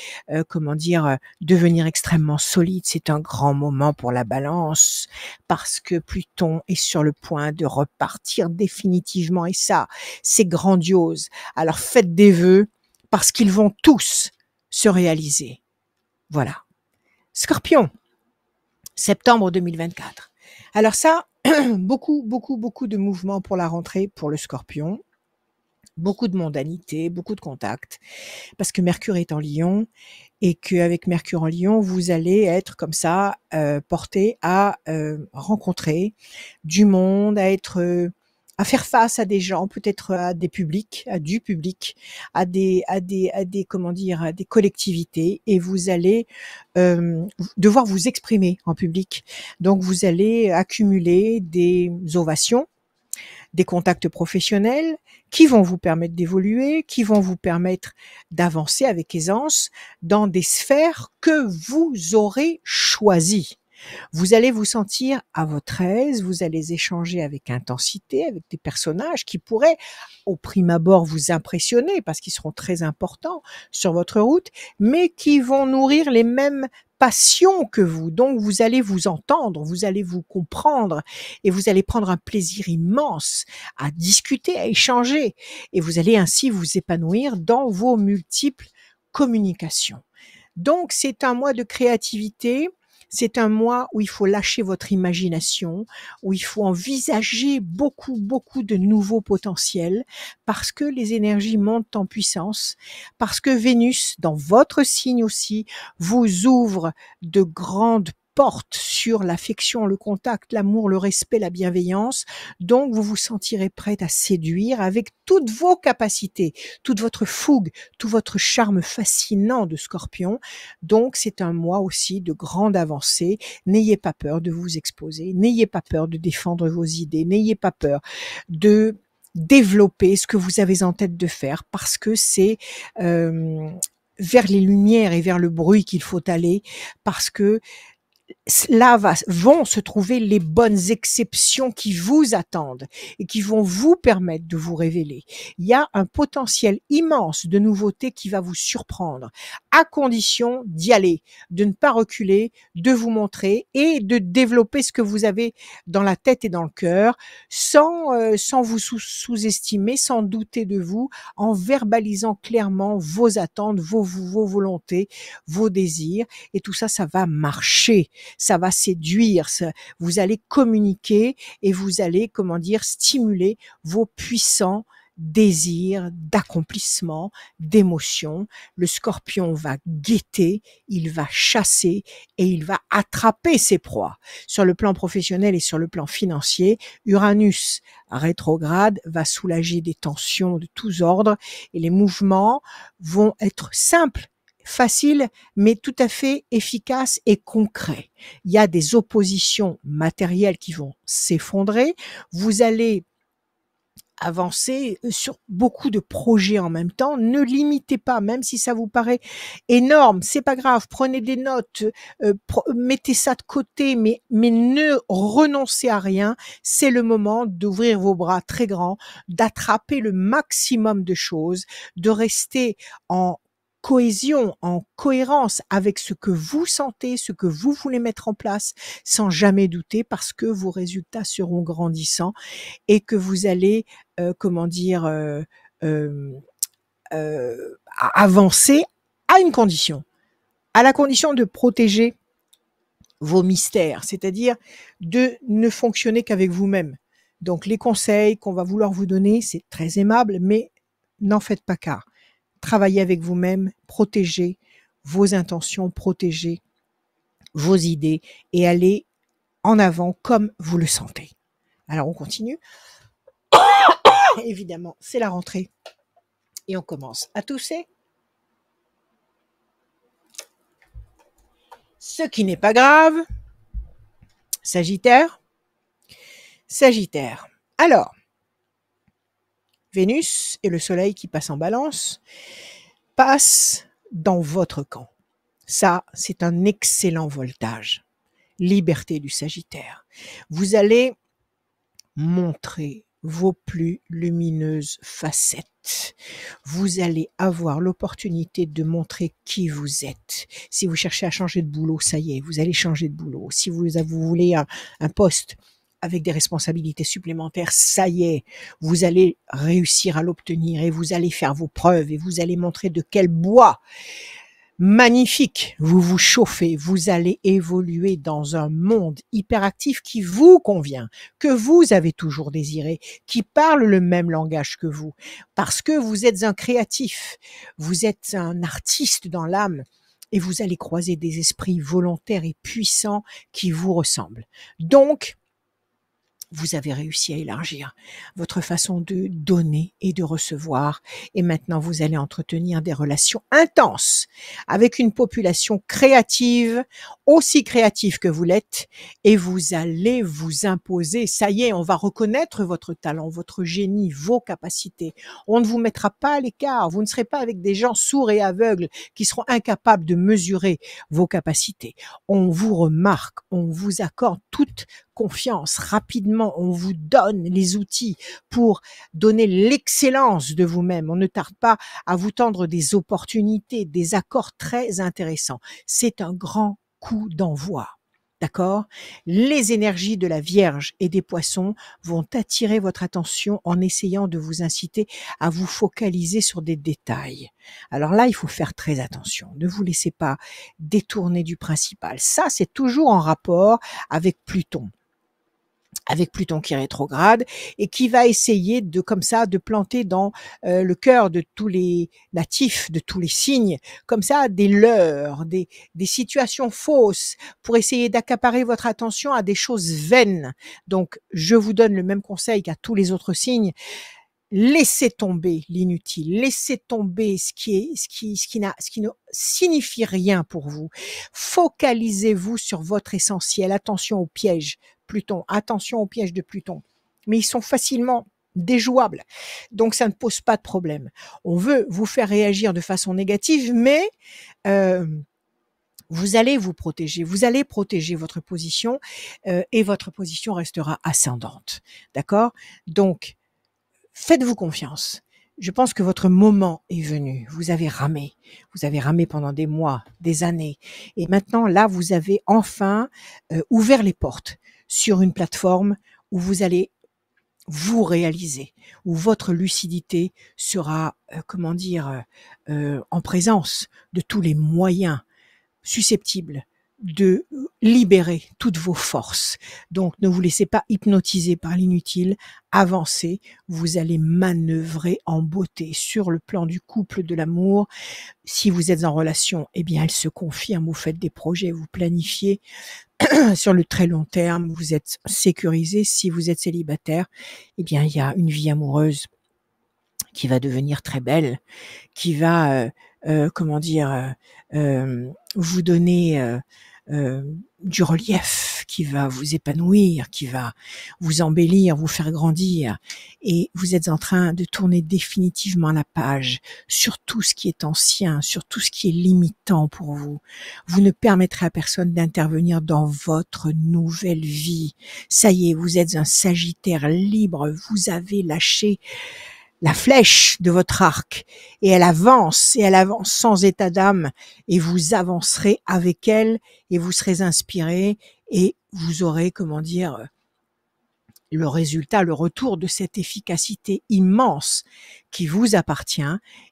devenir extrêmement solide. C'est un grand moment pour la Balance parce que Pluton est sur le point de repartir définitivement et ça, c'est grandiose. Alors faites des vœux parce qu'ils vont tous se réaliser. Voilà. Scorpion, septembre 2024. Alors ça, beaucoup de mouvements pour la rentrée pour le Scorpion, beaucoup de mondanité, beaucoup de contacts, parce que Mercure est en Lion et qu'avec Mercure en Lion, vous allez être comme ça porté à rencontrer du monde, à faire face à des gens, peut-être à des publics, à du public, à des collectivités, et vous allez devoir vous exprimer en public. Donc vous allez accumuler des ovations, des contacts professionnels qui vont vous permettre d'évoluer, qui vont vous permettre d'avancer avec aisance dans des sphères que vous aurez choisies. Vous allez vous sentir à votre aise, vous allez échanger avec intensité, avec des personnages qui pourraient, au prime abord, vous impressionner parce qu'ils seront très importants sur votre route, mais qui vont nourrir les mêmes passions que vous. Donc, vous allez vous entendre, vous allez vous comprendre et vous allez prendre un plaisir immense à discuter, à échanger et vous allez ainsi vous épanouir dans vos multiples communications. Donc, c'est un mois de créativité. C'est un mois où il faut lâcher votre imagination, où il faut envisager beaucoup de nouveaux potentiels, parce que les énergies montent en puissance, parce que Vénus, dans votre signe aussi, vous ouvre de grandes portes sur l'affection, le contact, l'amour, le respect, la bienveillance. Donc, vous vous sentirez prête à séduire avec toutes vos capacités, toute votre fougue, tout votre charme fascinant de Scorpion. Donc, c'est un mois aussi de grande avancée. N'ayez pas peur de vous exposer, n'ayez pas peur de défendre vos idées, n'ayez pas peur de développer ce que vous avez en tête de faire, parce que c'est vers les lumières et vers le bruit qu'il faut aller, parce que là vont se trouver les bonnes exceptions qui vous attendent et qui vont vous permettre de vous révéler. Il y a un potentiel immense de nouveautés qui va vous surprendre, à condition d'y aller, de ne pas reculer, de vous montrer et de développer ce que vous avez dans la tête et dans le cœur, sans vous sous-estimer, sans douter de vous, en verbalisant clairement vos attentes, vos volontés, vos désirs, et tout ça, ça va marcher. Ça va séduire, vous allez communiquer et vous allez, stimuler vos puissants désirs d'accomplissement, d'émotion. Le Scorpion va guetter, il va chasser et il va attraper ses proies. Sur le plan professionnel et sur le plan financier, Uranus rétrograde va soulager des tensions de tous ordres et les mouvements vont être simples, facile, mais tout à fait efficace et concret. Il y a des oppositions matérielles qui vont s'effondrer. Vous allez avancer sur beaucoup de projets en même temps. Ne limitez pas, même si ça vous paraît énorme, c'est pas grave. Prenez des notes, mettez ça de côté, mais ne renoncez à rien. C'est le moment d'ouvrir vos bras très grands, d'attraper le maximum de choses, de rester en cohésion, en cohérence avec ce que vous sentez, ce que vous voulez mettre en place, sans jamais douter, parce que vos résultats seront grandissants et que vous allez, comment dire, avancer à une condition, à la condition de protéger vos mystères, c'est-à-dire de ne fonctionner qu'avec vous-même. Donc les conseils qu'on va vouloir vous donner, c'est très aimable, mais n'en faites pas cas. Travaillez avec vous-même, protégez vos intentions, protégez vos idées et allez en avant comme vous le sentez. Alors on continue. Évidemment, c'est la rentrée et on commence à tousser. Ce qui n'est pas grave. Sagittaire. Sagittaire. Alors, Vénus et le Soleil qui passent en Balance passent dans votre camp. Ça, c'est un excellent voltage. Liberté du Sagittaire. Vous allez montrer vos plus lumineuses facettes. Vous allez avoir l'opportunité de montrer qui vous êtes. Si vous cherchez à changer de boulot, ça y est, vous allez changer de boulot. Si vous voulez un poste avec des responsabilités supplémentaires, ça y est, vous allez réussir à l'obtenir et vous allez faire vos preuves et vous allez montrer de quel bois magnifique vous vous chauffez, vous allez évoluer dans un monde hyperactif qui vous convient, que vous avez toujours désiré, qui parle le même langage que vous, parce que vous êtes un créatif, vous êtes un artiste dans l'âme et vous allez croiser des esprits volontaires et puissants qui vous ressemblent. Donc, vous avez réussi à élargir votre façon de donner et de recevoir. Et maintenant, vous allez entretenir des relations intenses avec une population créative, aussi créative que vous l'êtes, et vous allez vous imposer. Ça y est, on va reconnaître votre talent, votre génie, vos capacités. On ne vous mettra pas à l'écart. Vous ne serez pas avec des gens sourds et aveugles qui seront incapables de mesurer vos capacités. On vous remarque, on vous accorde toute confiance rapidement, on vous donne les outils pour donner l'excellence de vous-même. On ne tarde pas à vous tendre des opportunités, des accords très intéressants. C'est un grand coup d'envoi. D'accord? Les énergies de la Vierge et des Poissons vont attirer votre attention en essayant de vous inciter à vous focaliser sur des détails. Alors là, il faut faire très attention. Ne vous laissez pas détourner du principal. Ça, c'est toujours en rapport avec Pluton qui est rétrograde et qui va essayer de comme ça de planter dans le cœur de tous les natifs, de tous les signes, comme ça des leurres, des situations fausses pour essayer d'accaparer votre attention à des choses vaines. Donc je vous donne le même conseil qu'à tous les autres signes. Laissez tomber l'inutile, laissez tomber ce qui ne signifie rien pour vous. Focalisez-vous sur votre essentiel. Attention aux pièges, Pluton, attention aux pièges de Pluton. Mais ils sont facilement déjouables. Donc ça ne pose pas de problème. On veut vous faire réagir de façon négative, mais vous allez vous protéger, vous allez protéger votre position et votre position restera ascendante. D'accord? Donc, faites-vous confiance. Je pense que votre moment est venu. Vous avez ramé pendant des mois, des années. Et maintenant, là, vous avez enfin ouvert les portes sur une plateforme où vous allez vous réaliser, où votre lucidité sera, en présence de tous les moyens susceptibles de libérer toutes vos forces. Donc, ne vous laissez pas hypnotiser par l'inutile. Avancez. Vous allez manœuvrer en beauté sur le plan du couple, de l'amour. Si vous êtes en relation, eh bien, elle se confirme. Vous faites des projets, vous planifiez sur le très long terme. Vous êtes sécurisé. Si vous êtes célibataire, eh bien, il y a une vie amoureuse qui va devenir très belle, qui va, vous donner du relief qui va vous épanouir, qui va vous embellir, vous faire grandir. Et vous êtes en train de tourner définitivement la page sur tout ce qui est ancien, sur tout ce qui est limitant pour vous. Vous ne permettrez à personne d'intervenir dans votre nouvelle vie. Ça y est, vous êtes un Sagittaire libre, vous avez lâché la flèche de votre arc et elle avance sans état d'âme et vous avancerez avec elle et vous serez inspiré et vous aurez, le résultat, le retour de cette efficacité immense qui vous appartient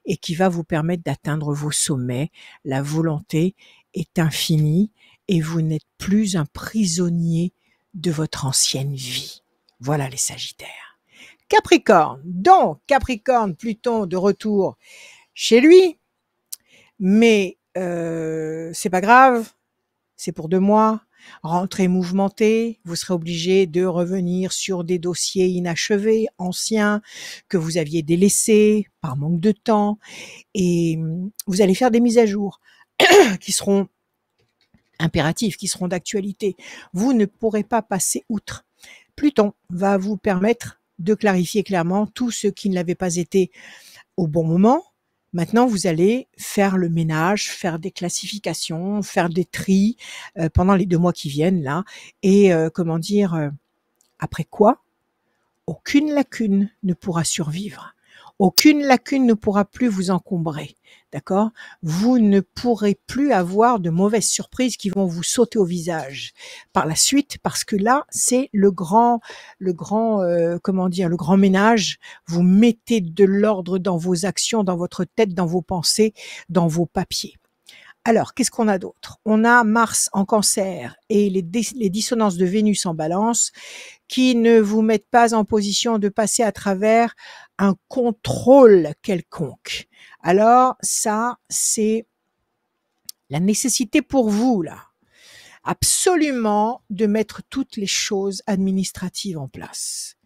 et qui va vous permettre d'atteindre vos sommets. La volonté est infinie et vous n'êtes plus un prisonnier de votre ancienne vie. Voilà les Sagittaires. Capricorne, donc Capricorne, Pluton de retour chez lui, mais c'est pas grave, c'est pour 2 mois, rentrée mouvementée, vous serez obligé de revenir sur des dossiers inachevés, anciens, que vous aviez délaissés par manque de temps, et vous allez faire des mises à jour qui seront impératives, qui seront d'actualité. Vous ne pourrez pas passer outre. Pluton va vous permettre de clarifier clairement tout ce qui ne l'avait pas été au bon moment. Maintenant, vous allez faire le ménage, faire des classifications, faire des tris pendant les 2 mois qui viennent là. Et après quoi, aucune lacune ne pourra survivre. Aucune lacune ne pourra plus vous encombrer, d'accord? Vous ne pourrez plus avoir de mauvaises surprises qui vont vous sauter au visage par la suite, parce que là, c'est le grand ménage. Vous mettez de l'ordre dans vos actions, dans votre tête, dans vos pensées, dans vos papiers. Alors, qu'est-ce qu'on a d'autre? On a Mars en Cancer et les dissonances de Vénus en Balance qui ne vous mettent pas en position de passer à travers un contrôle quelconque. Alors, ça, c'est la nécessité pour vous, là, absolument de mettre toutes les choses administratives en place.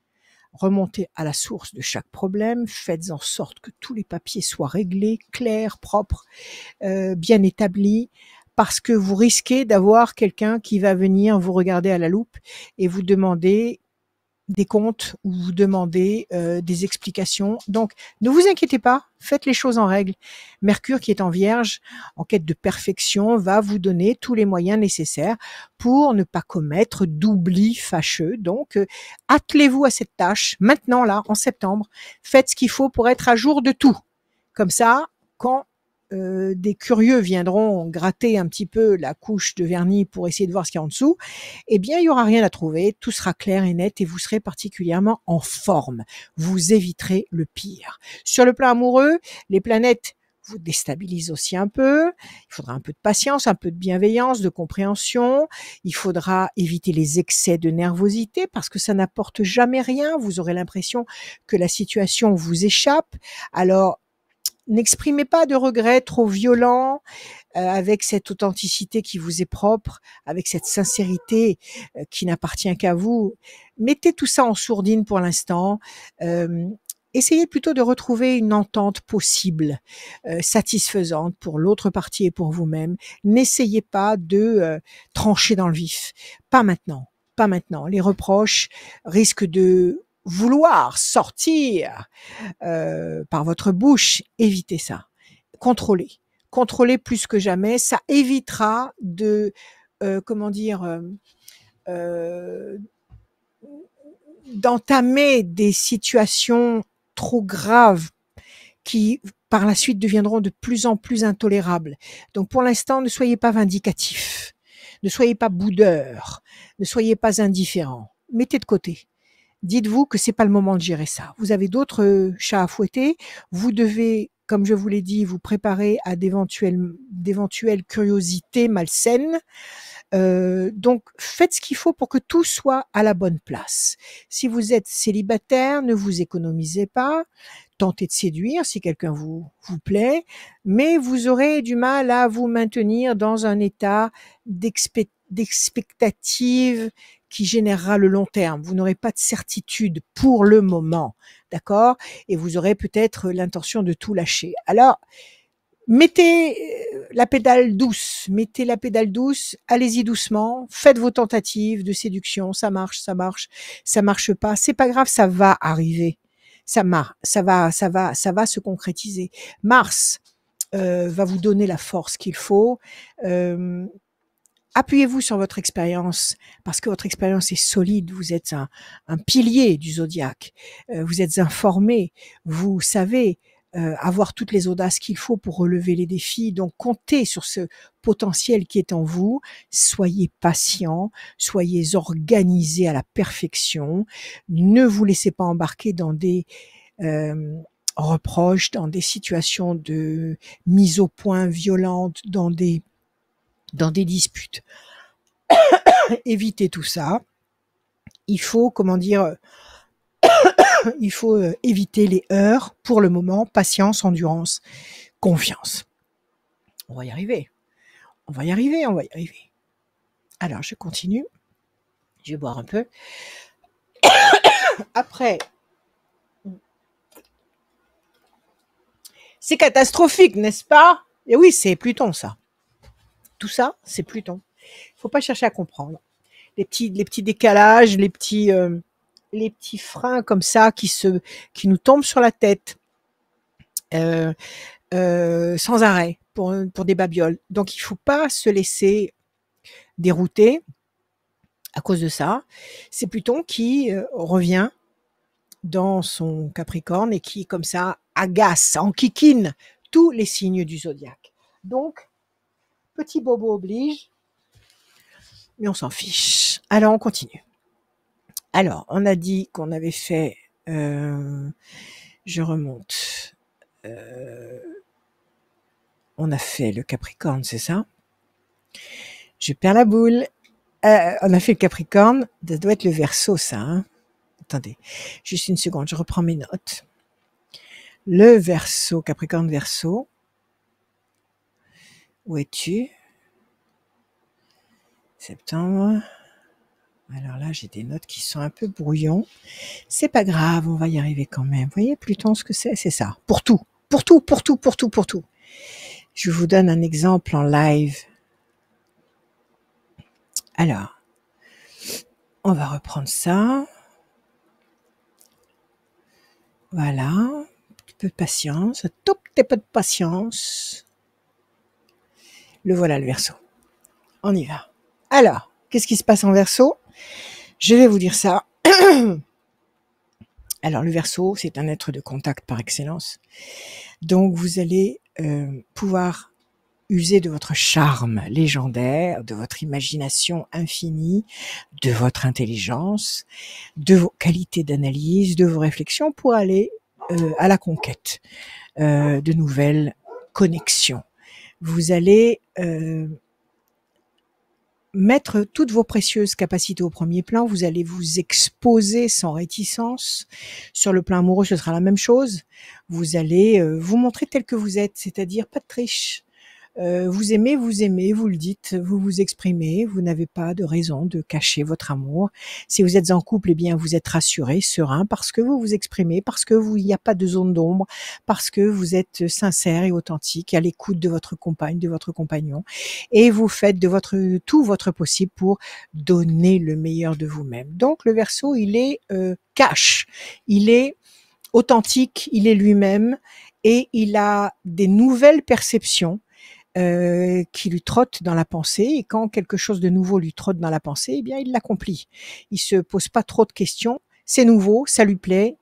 Remontez à la source de chaque problème, faites en sorte que tous les papiers soient réglés, clairs, propres, bien établis, parce que vous risquez d'avoir quelqu'un qui va venir vous regarder à la loupe et vous demander des comptes ou vous demander des explications. Donc, ne vous inquiétez pas, faites les choses en règle. Mercure, qui est en Vierge, en quête de perfection, va vous donner tous les moyens nécessaires pour ne pas commettre d'oubli fâcheux. Donc, attelez-vous à cette tâche maintenant, là, en septembre. Faites ce qu'il faut pour être à jour de tout. Comme ça, quand des curieux viendront gratter un petit peu la couche de vernis pour essayer de voir ce qu'il y a en dessous, eh bien, il n'y aura rien à trouver, tout sera clair et net et vous serez particulièrement en forme. Vous éviterez le pire. Sur le plan amoureux, les planètes vous déstabilisent aussi un peu. Il faudra un peu de patience, un peu de bienveillance, de compréhension. Il faudra éviter les excès de nervosité parce que ça n'apporte jamais rien. Vous aurez l'impression que la situation vous échappe. Alors, n'exprimez pas de regrets trop violents, avec cette authenticité qui vous est propre, avec cette sincérité qui n'appartient qu'à vous. Mettez tout ça en sourdine pour l'instant. Essayez plutôt de retrouver une entente possible, satisfaisante pour l'autre partie et pour vous-même. N'essayez pas de trancher dans le vif. Pas maintenant. Pas maintenant. Les reproches risquent de vouloir sortir par votre bouche. Évitez ça. Contrôlez plus que jamais. Ça évitera de d'entamer des situations trop graves qui par la suite deviendront de plus en plus intolérables. Donc pour l'instant, ne soyez pas vindicatif, ne soyez pas boudeur, ne soyez pas indifférent. Mettez de côté. Dites-vous que c'est pas le moment de gérer ça. Vous avez d'autres chats à fouetter. Vous devez, comme je vous l'ai dit, vous préparer à d'éventuelles curiosités malsaines. Donc, faites ce qu'il faut pour que tout soit à la bonne place. Si vous êtes célibataire, ne vous économisez pas. Tentez de séduire si quelqu'un vous plaît, mais vous aurez du mal à vous maintenir dans un état d'expectative qui générera le long terme. Vous n'aurez pas de certitude pour le moment, d'accord? Et vous aurez peut-être l'intention de tout lâcher. Alors, mettez la pédale douce, mettez la pédale douce, allez-y doucement, faites vos tentatives de séduction, ça marche, ça marche pas, c'est pas grave, ça va arriver, ça va se concrétiser. Mars va vous donner la force qu'il faut. Appuyez-vous sur votre expérience, parce que votre expérience est solide, vous êtes un pilier du zodiaque, vous êtes informé, vous savez avoir toutes les audaces qu'il faut pour relever les défis, donc comptez sur ce potentiel qui est en vous, soyez patient, soyez organisé à la perfection, ne vous laissez pas embarquer dans des reproches, dans des situations de mise au point violente, dans des disputes. Évitez tout ça. Il faut, il faut éviter les heurts pour le moment. Patience, endurance, confiance. On va y arriver. On va y arriver. Alors, je continue. Je vais boire un peu. Après, c'est catastrophique, n'est-ce pas? Et oui, c'est Pluton, ça. Tout ça, c'est Pluton. Il faut pas chercher à comprendre. Les petits décalages, les petits freins comme ça qui nous tombent sur la tête sans arrêt pour des babioles. Donc il faut pas se laisser dérouter à cause de ça. C'est Pluton qui revient dans son Capricorne et qui comme ça agace, enquiquine tous les signes du zodiaque. Donc petit bobo oblige, mais on s'en fiche. Alors on continue. Alors, on a dit qu'on avait fait, je remonte, on a fait le Capricorne, c'est ça? Je perds la boule. On a fait le Capricorne, ça doit être le Verseau, ça. Hein? Attendez, juste une seconde, je reprends mes notes. Le Verseau, Capricorne Verseau. Où es-tu? Septembre. Alors là, j'ai des notes qui sont un peu brouillons. C'est pas grave, on va y arriver quand même. Vous voyez, Pluton, ce que c'est ça. Pour tout. Je vous donne un exemple en live. Alors, on va reprendre ça. Voilà. Un petit peu de patience, un tout petit peu de patience. Le voilà, le Verseau. On y va. Alors, qu'est-ce qui se passe en Verseau? Je vais vous dire ça. Alors, le Verseau, c'est un être de contact par excellence. Donc, vous allez pouvoir user de votre charme légendaire, de votre imagination infinie, de votre intelligence, de vos qualités d'analyse, de vos réflexions pour aller à la conquête de nouvelles connexions. Vous allez mettre toutes vos précieuses capacités au premier plan, vous allez vous exposer sans réticence. Sur le plan amoureux, ce sera la même chose. Vous allez vous montrer tel que vous êtes, c'est-à-dire pas de triche. Vous aimez, vous le dites, vous vous exprimez, vous n'avez pas de raison de cacher votre amour. Si vous êtes en couple, eh bien, vous êtes rassuré, serein, parce que vous vous exprimez, parce que il n'y a pas de zone d'ombre, parce que vous êtes sincère et authentique, à l'écoute de votre compagne, de votre compagnon, et vous faites de tout votre possible pour donner le meilleur de vous-même. Donc, le Verseau, il est cash, il est authentique, il est lui-même, et il a des nouvelles perceptions qui lui trotte dans la pensée, et quand quelque chose de nouveau lui trotte dans la pensée, eh bien il l'accomplit. Il se pose pas trop de questions, c'est nouveau, ça lui plaît,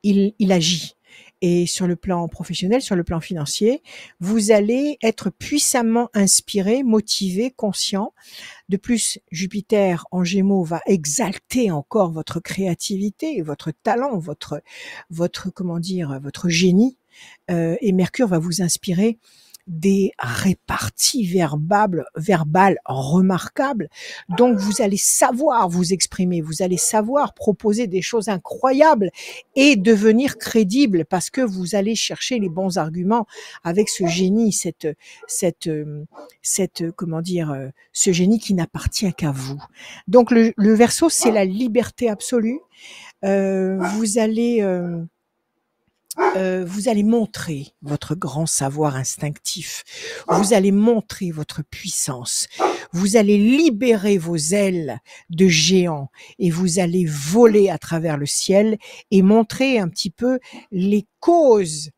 il agit. Et sur le plan professionnel, sur le plan financier, vous allez être puissamment inspiré, motivé, conscient. De plus, Jupiter en Gémeaux va exalter encore votre créativité, votre talent, votre génie, et Mercure va vous inspirer des réparties verbales remarquables. Donc vous allez savoir vous exprimer, vous allez savoir proposer des choses incroyables et devenir crédible parce que vous allez chercher les bons arguments avec ce génie, ce génie qui n'appartient qu'à vous. Donc le Verseau, c'est la liberté absolue. Vous allez vous allez montrer votre grand savoir instinctif. Vous allez montrer votre puissance. Vous allez libérer vos ailes de géant et vous allez voler à travers le ciel et montrer un petit peu les causes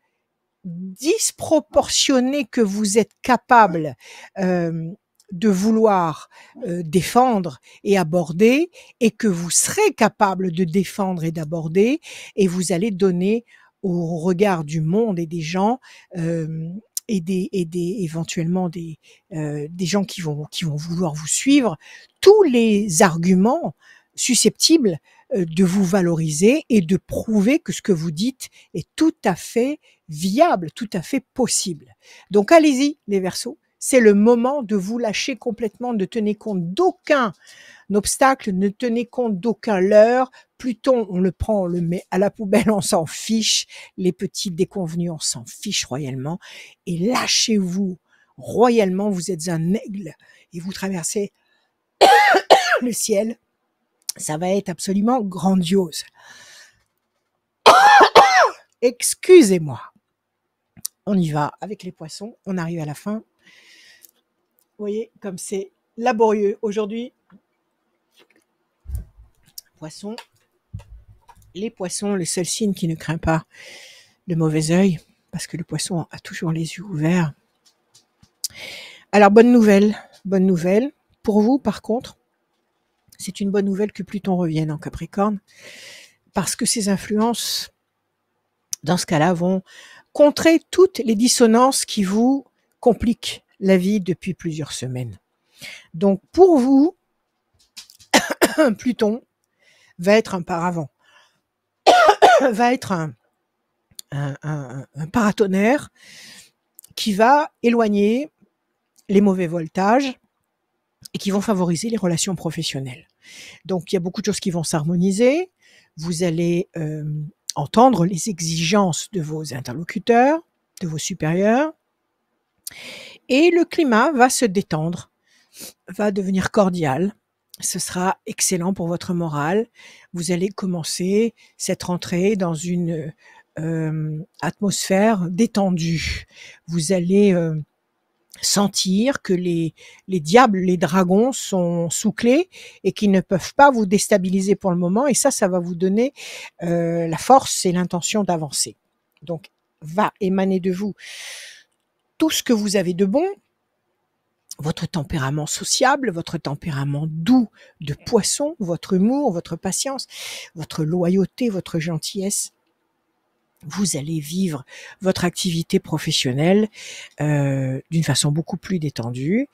disproportionnées que vous êtes capable de vouloir défendre et aborder, et que vous serez capable de défendre et d'aborder, et vous allez donner au regard du monde et des gens et éventuellement des gens qui vont vouloir vous suivre, tous les arguments susceptibles de vous valoriser et de prouver que ce que vous dites est tout à fait viable, tout à fait possible. Donc allez-y les Verseaux, c'est le moment de vous lâcher complètement, ne tenez compte d'aucun obstacle, ne tenez compte d'aucun leurre. Pluton, on le prend, on le met à la poubelle, on s'en fiche. Les petits déconvenus, on s'en fiche royalement. Et lâchez-vous royalement, vous êtes un aigle et vous traversez le ciel. Ça va être absolument grandiose. Excusez-moi. On y va avec les poissons, on arrive à la fin. Vous voyez comme c'est laborieux aujourd'hui. Poissons. Les poissons, le seul signe qui ne craint pas le mauvais œil, parce que le poisson a toujours les yeux ouverts. Alors, bonne nouvelle. Pour vous, par contre, c'est une bonne nouvelle que Pluton revienne en Capricorne, parce que ces influences, dans ce cas-là, vont contrer toutes les dissonances qui vous compliquent la vie depuis plusieurs semaines. Donc, pour vous, Pluton va être un paravent, va être un paratonnerre qui va éloigner les mauvais voltages et qui vont favoriser les relations professionnelles. Donc, il y a beaucoup de choses qui vont s'harmoniser. Vous allez entendre les exigences de vos interlocuteurs, de vos supérieurs, et le climat va se détendre, va devenir cordial. Ce sera excellent pour votre morale. Vous allez commencer cette rentrée dans une atmosphère détendue. Vous allez sentir que les diables, les dragons sont sous clé et qu'ils ne peuvent pas vous déstabiliser pour le moment. Et ça va vous donner la force et l'intention d'avancer. Donc, va émaner de vous tout ce que vous avez de bon, votre tempérament sociable, votre tempérament doux de poisson, votre humour, votre patience, votre loyauté, votre gentillesse. Vous allez vivre votre activité professionnelle d'une façon beaucoup plus détendue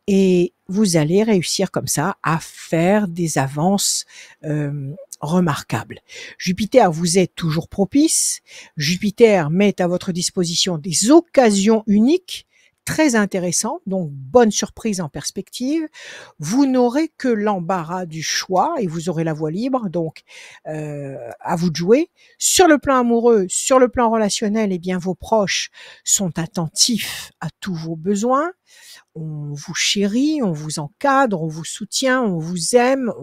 et vous allez réussir comme ça à faire des avances remarquables. Jupiter vous est toujours propice. Jupiter met à votre disposition des occasions uniques très intéressant, donc bonne surprise en perspective. Vous n'aurez que l'embarras du choix et vous aurez la voie libre, donc à vous de jouer. Sur le plan amoureux, sur le plan relationnel, eh bien vos proches sont attentifs à tous vos besoins. On vous chérit, on vous encadre, on vous soutient, on vous aime,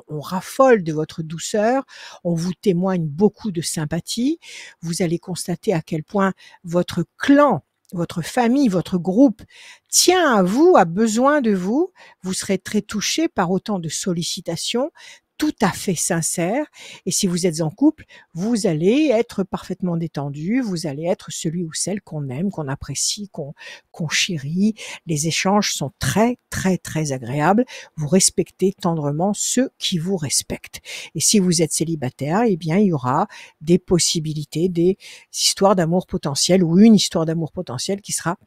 on raffole de votre douceur, on vous témoigne beaucoup de sympathie. Vous allez constater à quel point votre clan, votre famille, votre groupe tient à vous, a besoin de vous. Vous serez très touché par autant de sollicitations tout à fait sincères. Et si vous êtes en couple, vous allez être parfaitement détendu. Vous allez être celui ou celle qu'on aime, qu'on apprécie, qu'on chérit. Les échanges sont très, très, très agréables. Vous respectez tendrement ceux qui vous respectent. Et si vous êtes célibataire, eh bien, il y aura des possibilités, des histoires d'amour potentiel ou une histoire d'amour potentiel qui sera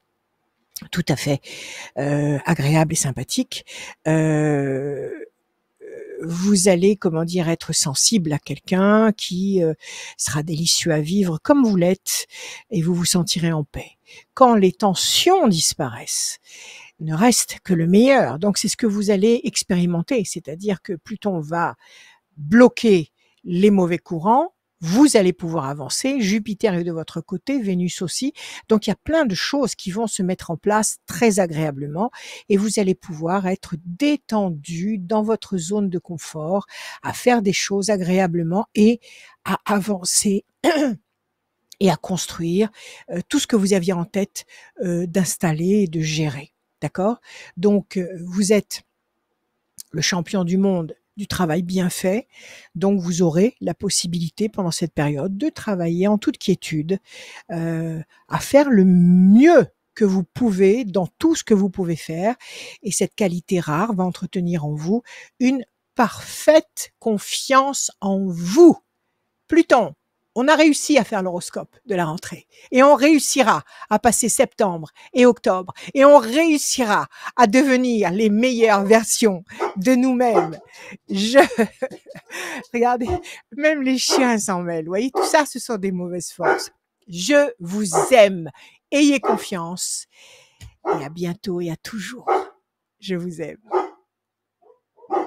tout à fait agréable et sympathique. Vous allez, être sensible à quelqu'un qui sera délicieux à vivre comme vous l'êtes et vous vous sentirez en paix. Quand les tensions disparaissent, ne reste que le meilleur. Donc c'est ce que vous allez expérimenter, c'est-à-dire que Pluton va bloquer les mauvais courants, vous allez pouvoir avancer, Jupiter est de votre côté, Vénus aussi, donc il y a plein de choses qui vont se mettre en place très agréablement et vous allez pouvoir être détendu dans votre zone de confort, à faire des choses agréablement et à avancer et à construire tout ce que vous aviez en tête d'installer et de gérer. D'accord? Donc, vous êtes le champion du monde du travail bien fait. Donc, vous aurez la possibilité pendant cette période de travailler en toute quiétude, à faire le mieux que vous pouvez dans tout ce que vous pouvez faire. Et cette qualité rare va entretenir en vous une parfaite confiance en vous. Pluton, on a réussi à faire l'horoscope de la rentrée et on réussira à passer septembre et octobre et on réussira à devenir les meilleures versions de nous-mêmes. Regardez, même les chiens s'en mêlent. Vous voyez, tout ça, ce sont des mauvaises forces. Je vous aime. Ayez confiance et à bientôt et à toujours. Je vous aime.